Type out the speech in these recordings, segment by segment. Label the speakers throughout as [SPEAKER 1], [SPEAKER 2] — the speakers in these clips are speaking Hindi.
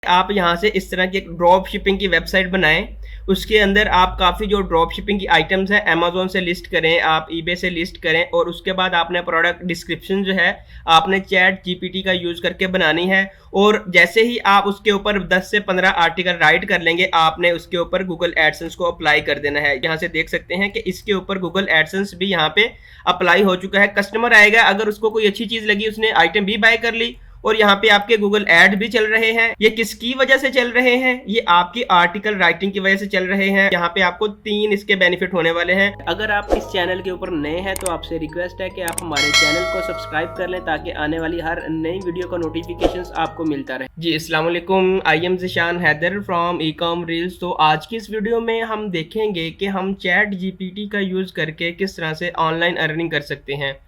[SPEAKER 1] आप यहाँ से इस तरह की एक ड्रॉप शिपिंग की वेबसाइट बनाएं। उसके अंदर आप काफ़ी जो ड्रॉप शिपिंग की आइटम्स हैं अमेज़न से लिस्ट करें, आप ईबे से लिस्ट करें और उसके बाद आपने प्रोडक्ट डिस्क्रिप्शन जो है आपने चैट जीपीटी का यूज़ करके बनानी है। और जैसे ही आप उसके ऊपर 10 से 15 आर्टिकल राइट कर लेंगे, आपने उसके ऊपर गूगल एडसेंस को अप्लाई कर देना है। यहाँ से देख सकते हैं कि इसके ऊपर गूगल एडसेंस भी यहाँ पे अप्लाई हो चुका है। कस्टमर आएगा, अगर उसको कोई अच्छी चीज़ लगी, उसने आइटम भी बाय कर ली और यहाँ पे आपके गूगल एड भी चल रहे हैं। ये किसकी वजह से चल रहे हैं? ये आपकी आर्टिकल राइटिंग की वजह से चल रहे हैं। यहाँ पे आपको 3 इसके बेनिफिट होने वाले हैं। अगर आप इस चैनल के ऊपर नए हैं तो आपसे रिक्वेस्ट है कि आप हमारे चैनल को सब्सक्राइब कर लें ताकि आने वाली हर नई वीडियो का नोटिफिकेशन आपको मिलता रहे। जी अस्सलाम वालेकुम, I am Zeeshan Haider from ecom reels. तो आज की इस वीडियो में हम देखेंगे कि हम चैट जीपीटी का यूज़ करके किस तरह से ऑनलाइन अर्निंग कर सकते हैं।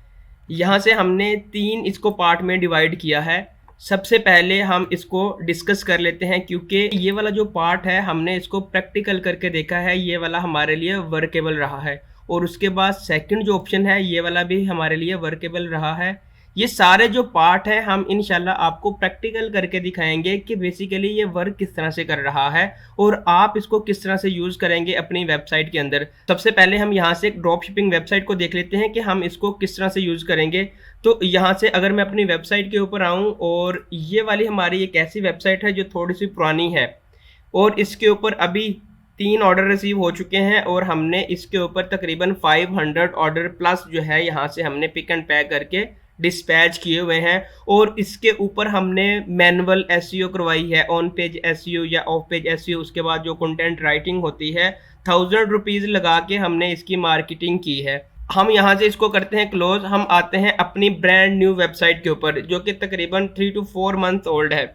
[SPEAKER 1] यहाँ से हमने 3 इसको पार्ट में डिवाइड किया है। सबसे पहले हम इसको डिस्कस कर लेते हैं क्योंकि ये वाला जो पार्ट है हमने इसको प्रैक्टिकल करके देखा है, ये वाला हमारे लिए वर्केबल रहा है। और उसके बाद सेकंड जो ऑप्शन है ये वाला भी हमारे लिए वर्केबल रहा है। ये सारे जो पार्ट है हम इंशाल्लाह आपको प्रैक्टिकल करके दिखाएंगे कि बेसिकली ये वर्क किस तरह से कर रहा है और आप इसको किस तरह से यूज़ करेंगे अपनी वेबसाइट के अंदर। सबसे पहले हम यहाँ से एक ड्रॉप शिपिंग वेबसाइट को देख लेते हैं कि हम इसको किस तरह से यूज़ करेंगे। तो यहाँ से अगर मैं अपनी वेबसाइट के ऊपर आऊँ और ये वाली हमारी एक ऐसी वेबसाइट है जो थोड़ी सी पुरानी है और इसके ऊपर अभी 3 ऑर्डर रिसीव हो चुके हैं और हमने इसके ऊपर तकरीबन 500 ऑर्डर प्लस जो है यहाँ से हमने पिक एंड पैक करके डिस्पैच किए हुए हैं। और इसके ऊपर हमने मैनुअल एसईओ करवाई है, ऑन पेज एसईओ या ऑफ पेज एसईओ। उसके बाद जो कंटेंट राइटिंग होती है 1000 रुपीज़ लगा के हमने इसकी मार्केटिंग की है। हम यहाँ से इसको करते हैं क्लोज। हम आते हैं अपनी ब्रांड न्यू वेबसाइट के ऊपर जो कि तकरीबन 3 to 4 मंथ ओल्ड है।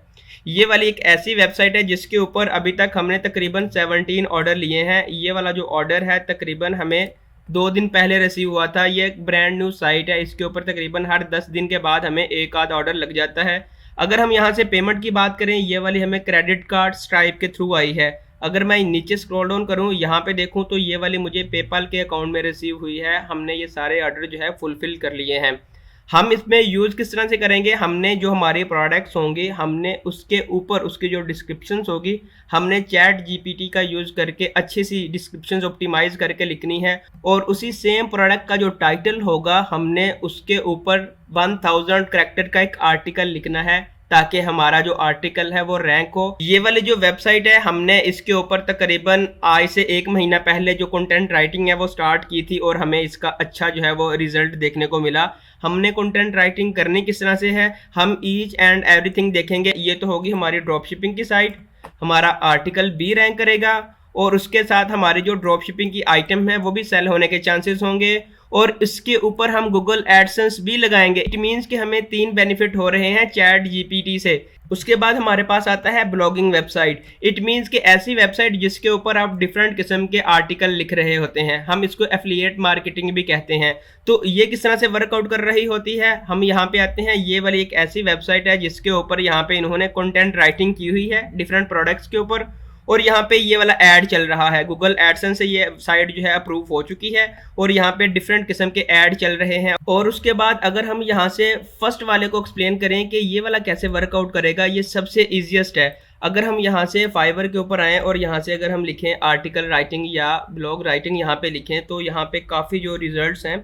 [SPEAKER 1] ये वाली एक ऐसी वेबसाइट है जिसके ऊपर अभी तक हमने तकरीबन 17 ऑर्डर लिए हैं। ये वाला जो ऑर्डर है तकरीबन हमें 2 दिन पहले रिसीव हुआ था। ये एक ब्रांड न्यू साइट है, इसके ऊपर तकरीबन हर 10 दिन के बाद हमें एक आध ऑर्डर लग जाता है। अगर हम यहाँ से पेमेंट की बात करें, ये वाली हमें क्रेडिट कार्ड स्ट्राइप के थ्रू आई है। अगर मैं नीचे स्क्रॉल डाउन करूँ, यहाँ पे देखूँ तो ये वाली मुझे पेपाल के अकाउंट में रिसीव हुई है। हमने ये सारे ऑर्डर जो है फुलफिल कर लिए हैं। हम इसमें यूज़ किस तरह से करेंगे, हमने जो हमारे प्रोडक्ट्स होंगे हमने उसके ऊपर उसकी जो डिस्क्रिप्शंस होगी हमने चैट जीपीटी का यूज़ करके अच्छी सी डिस्क्रिप्शंस ऑप्टिमाइज करके लिखनी है। और उसी सेम प्रोडक्ट का जो टाइटल होगा हमने उसके ऊपर 1000 कैरेक्टर का एक आर्टिकल लिखना है ताकि हमारा जो आर्टिकल है वो रैंक हो। ये वाली जो वेबसाइट है हमने इसके ऊपर तकरीबन आज से 1 महीना पहले जो कंटेंट राइटिंग है वो स्टार्ट की थी और हमें इसका अच्छा जो है वो रिजल्ट देखने को मिला। हमने कंटेंट राइटिंग करनी किस तरह से है, हम ईच एंड एवरीथिंग देखेंगे। ये तो होगी हमारी ड्रॉप शिपिंग की साइट, हमारा आर्टिकल भी रैंक करेगा और उसके साथ हमारी जो ड्रॉप शिपिंग की आइटम है वो भी सेल होने के चांसेस होंगे और इसके ऊपर हम गूगल एडसेंस भी लगाएंगे। इट मीन्स कि हमें 3 बेनिफिट हो रहे हैं चैट जीपीटी से। उसके बाद हमारे पास आता है ब्लॉगिंग वेबसाइट। इट मीन्स कि ऐसी वेबसाइट जिसके ऊपर आप डिफरेंट किस्म के आर्टिकल लिख रहे होते हैं, हम इसको एफिलिएट मार्केटिंग भी कहते हैं। तो ये किस तरह से वर्कआउट कर रही होती है, हम यहाँ पे आते हैं। ये वाली एक ऐसी वेबसाइट है जिसके ऊपर यहाँ पे इन्होंने कंटेंट राइटिंग की हुई है डिफरेंट प्रोडक्ट्स के ऊपर और यहाँ पे ये वाला ऐड चल रहा है। गूगल एडसेंस से ये साइट जो है अप्रूव हो चुकी है और यहाँ पे डिफरेंट किस्म के ऐड चल रहे हैं। और उसके बाद अगर हम यहाँ से फर्स्ट वाले को एक्सप्लेन करें कि ये वाला कैसे वर्कआउट करेगा, ये सबसे ईजिएस्ट है। अगर हम यहाँ से फाइवर के ऊपर आएँ और यहाँ से अगर हम लिखें आर्टिकल राइटिंग या ब्लॉग राइटिंग यहाँ पे लिखें तो यहाँ पे काफ़ी जो रिजल्ट्स हैं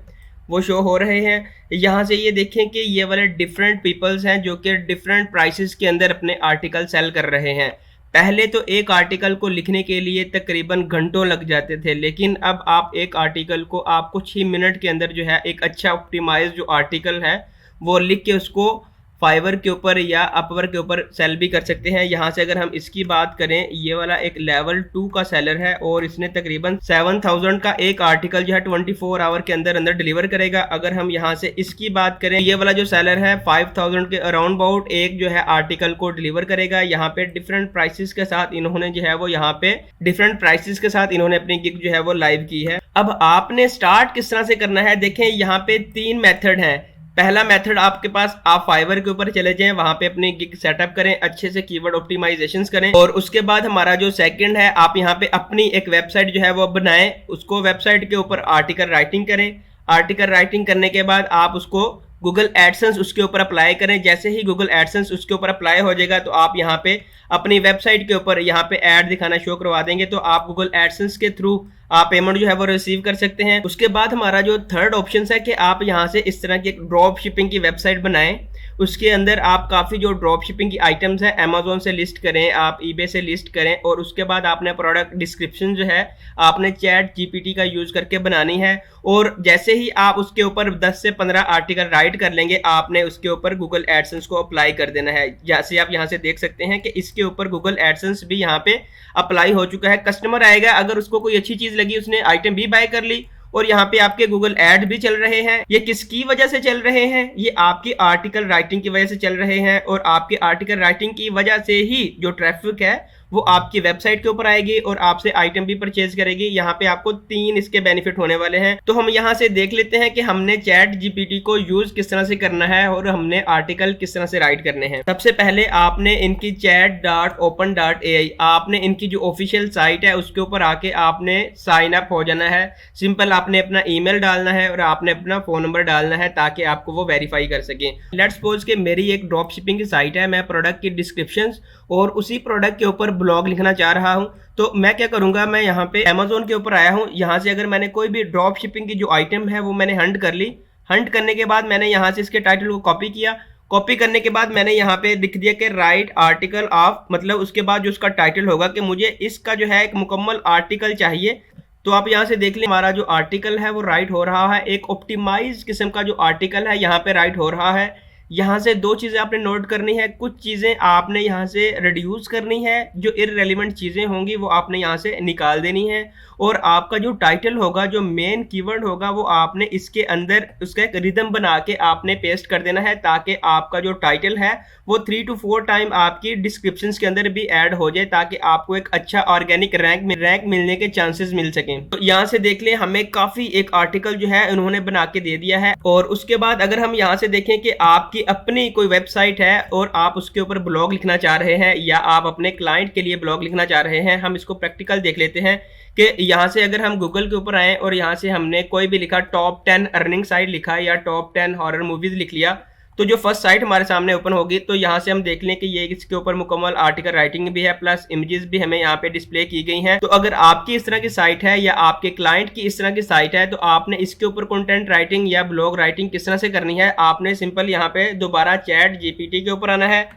[SPEAKER 1] वो शो हो रहे हैं। यहाँ से ये देखें कि ये वाले डिफरेंट पीपल्स हैं जो कि डिफरेंट प्राइसेस के अंदर अपने आर्टिकल सेल कर रहे हैं। पहले तो एक आर्टिकल को लिखने के लिए तकरीबन घंटों लग जाते थे, लेकिन अब आप एक आर्टिकल को आप कुछ ही मिनट के अंदर जो है एक अच्छा ऑप्टिमाइज जो आर्टिकल है वो लिख के उसको फाइवर के ऊपर या अपवर के ऊपर सेल भी कर सकते हैं। यहाँ से अगर हम इसकी बात करें, ये वाला एक लेवल 2 का सेलर है और इसने तकरीबन 7000 का एक आर्टिकल जो है 24 आवर के अंदर अंदर डिलीवर करेगा। अगर हम यहाँ से इसकी बात करें, ये वाला जो सेलर है 5000 के अराउंड अबाउट एक जो है आर्टिकल को डिलीवर करेगा। यहाँ पे डिफरेंट प्राइसेस के साथ इन्होंने जो है वो यहाँ पे डिफरेंट प्राइसेस के साथ इन्होंने अपनी गिग जो है वो लाइव की है। अब आपने स्टार्ट किस तरह से करना है, देखें यहाँ पे 3 मेथड हैं। पहला मेथड आपके पास, आप फाइवर के ऊपर चले जाएं, वहां पे अपनी गिग सेटअप करें, अच्छे से कीवर्ड ऑप्टिमाइजेशंस करें। और उसके बाद हमारा जो सेकंड है, आप यहां पे अपनी एक वेबसाइट जो है वो बनाएं, उसको वेबसाइट के ऊपर आर्टिकल राइटिंग करें। आर्टिकल राइटिंग करने के बाद आप उसको गूगल एडसेंस उसके ऊपर अप्लाई करें। जैसे ही गूगल एडसेंस उसके ऊपर अप्लाई हो जाएगा तो आप यहाँ पे अपनी वेबसाइट के ऊपर यहाँ पे ऐड दिखाना शो करवा देंगे, तो आप गूगल एडसेंस के थ्रू आप पेमेंट जो है वो रिसीव कर सकते हैं। उसके बाद हमारा जो थर्ड ऑप्शन है कि आप यहाँ से इस तरह की एक ड्रॉप शिपिंग की वेबसाइट बनाएं। उसके अंदर आप काफ़ी जो ड्रॉप शिपिंग की आइटम्स है अमेजोन से लिस्ट करें, आप ईबे से लिस्ट करें, और उसके बाद आपने प्रोडक्ट डिस्क्रिप्शन जो है आपने चैट जीपीटी का यूज़ करके बनानी है। और जैसे ही आप उसके ऊपर 10 से 15 आर्टिकल राइट कर लेंगे, आपने उसके ऊपर गूगल एडसेंस को अप्लाई कर देना है। जैसे आप यहाँ से देख सकते हैं कि इसके ऊपर गूगल एडसेंस भी यहाँ पे अप्लाई हो चुका है। कस्टमर आएगा, अगर उसको कोई अच्छी चीज़ लगी, उसने आइटम भी बाय कर ली और यहाँ पे आपके गूगल एड भी चल रहे हैं। ये किसकी वजह से चल रहे हैं? ये आपकी आर्टिकल राइटिंग की वजह से चल रहे हैं, और आपकी आर्टिकल राइटिंग की वजह से ही जो ट्रैफिक है वो आपकी वेबसाइट के ऊपर आएगी और आपसे आइटम भी परचेज करेगी। यहाँ पे आपको 3 इसके बेनिफिट होने वाले हैं। तो हम यहाँ से देख लेते हैं कि हमने चैट जीपीटी को यूज किस तरह से करना है और हमने आर्टिकल किस तरह से राइट करने हैं। सबसे पहले आपने इनकी chat.open.ai आपने इनकी जो ऑफिशियल साइट है उसके ऊपर आके आपने साइन अप हो जाना है। सिंपल आपने अपना ईमेल डालना है और आपने अपना फोन नंबर डालना है ताकि आपको वो वेरीफाई कर सके। लेट्स सपोज कि मेरी एक ड्रॉप शिपिंग की साइट है, मैं प्रोडक्ट की डिस्क्रिप्शन और उसी प्रोडक्ट के ऊपर ब्लॉग लिखना चाह रहा हूं। तो मैं क्या करूंगा, मैं यहाँ पे अमेजोन के ऊपर आया हूं। यहाँ से अगर मैंने कोई भी ड्रॉप शिपिंग की जो आइटम है वो मैंने हंट कर ली। हंट करने के बाद मैंने यहाँ से इसके टाइटल को कॉपी किया। कॉपी करने के बाद मैंने यहाँ पे लिख दिया कि राइट आर्टिकल ऑफ, मतलब उसके बाद जो उसका टाइटल होगा कि मुझे इसका जो है एक मुकम्मल आर्टिकल चाहिए। तो आप यहाँ से देख लें हमारा जो आर्टिकल है वो राइट हो रहा है। एक ऑप्टिमाइज किस्म का जो आर्टिकल है यहाँ पे राइट हो रहा है। यहाँ से 2 चीज़ें आपने नोट करनी है। कुछ चीज़ें आपने यहाँ से रिड्यूस करनी है, जो इररेलेवेंट चीज़ें होंगी वो आपने यहाँ से निकाल देनी है। और आपका जो टाइटल होगा, जो मेन कीवर्ड होगा, वो आपने इसके अंदर उसका एक रिदम बना के आपने पेस्ट कर देना है ताकि आपका जो टाइटल है वो 3 to 4 टाइम आपकी डिस्क्रिप्शन के अंदर भी ऐड हो जाए, ताकि आपको एक अच्छा ऑर्गेनिक रैंक मिलने के चांसेस मिल सकें। तो यहाँ से देख लें हमें काफ़ी एक आर्टिकल जो है उन्होंने बना के दे दिया है। और उसके बाद अगर हम यहाँ से देखें कि आपकी अपनी कोई वेबसाइट है और आप उसके ऊपर ब्लॉग लिखना चाह रहे हैं या आप अपने क्लाइंट के लिए ब्लॉग लिखना चाह रहे हैं, हम इसको प्रैक्टिकल देख लेते हैं कि यहाँ से अगर हम गूगल के ऊपर आए और यहाँ से हमने कोई भी लिखा टॉप 10 अर्निंग साइट लिखा या टॉप 10 हॉरर मूवीज लिख लिया, तो जो फर्स्ट साइट हमारे सामने ओपन होगी तो यहाँ से हम देख लें कि ये इसके ऊपर मुकम्मल आर्टिकल राइटिंग भी है, प्लस इमेजेस भी हमें यहाँ पे डिस्प्ले की गई हैं। तो अगर आपकी इस तरह की साइट है या आपके क्लाइंट की इस तरह की साइट है तो आपने इसके ऊपर कंटेंट राइटिंग या ब्लॉग राइटिंग किस तरह से करनी है, आपने सिंपल यहाँ पे दोबारा चैट जीपीटी के ऊपर आना है।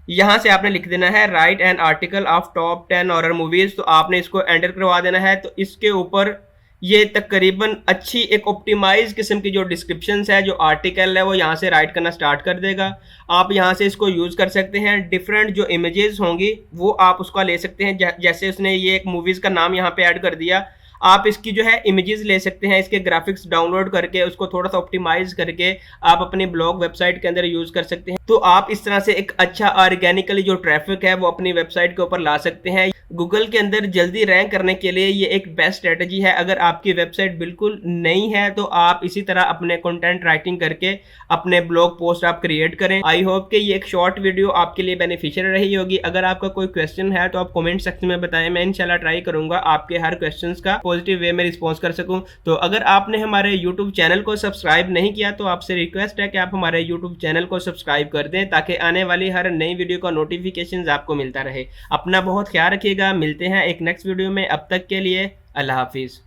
[SPEAKER 1] यहाँ से आपने लिख देना है right an article of top 10 horror movies, तो आपने इसको एंटर करवा देना है। तो इसके ऊपर ये तकरीबन अच्छी एक ऑप्टिमाइज किस्म की जो डिस्क्रिप्शन है, जो आर्टिकल है, वो यहाँ से राइट करना स्टार्ट कर देगा। आप यहाँ से इसको यूज़ कर सकते हैं। डिफरेंट जो इमेजेस होंगी वो आप उसका ले सकते हैं। जैसे उसने ये एक मूवीज़ का नाम यहाँ पे ऐड कर दिया, आप इसकी जो है इमेजेस ले सकते हैं, इसके ग्राफिक्स डाउनलोड करके उसको थोड़ा सा ऑप्टिमाइज करके आप अपनी ब्लॉग वेबसाइट के अंदर यूज़ कर सकते हैं। तो आप इस तरह से एक अच्छा ऑर्गेनिकली जो ट्रैफिक है वो अपनी वेबसाइट के ऊपर ला सकते हैं। गूगल के अंदर जल्दी रैंक करने के लिए ये एक बेस्ट स्ट्रेटजी है। अगर आपकी वेबसाइट बिल्कुल नई है तो आप इसी तरह अपने कंटेंट राइटिंग करके अपने ब्लॉग पोस्ट आप क्रिएट करें। आई होप कि ये एक शॉर्ट वीडियो आपके लिए बेनिफिशियल रही होगी। अगर आपका कोई क्वेश्चन है तो आप कमेंट सेक्शन में बताएं, मैं इंशाल्लाह ट्राई करूंगा आपके हर क्वेश्चंस का पॉजिटिव वे में रिस्पॉन्स कर सकूं। तो अगर आपने हमारे यूट्यूब चैनल को सब्सक्राइब नहीं किया तो आपसे रिक्वेस्ट है कि आप हमारे यूट्यूब चैनल को सब्सक्राइब कर दें ताकि आने वाली हर नई वीडियो का नोटिफिकेशन आपको मिलता रहे। अपना बहुत ख्याल रखिएगा, मिलते हैं एक नेक्स्ट वीडियो में। अब तक के लिए अल्लाह हाफिज़।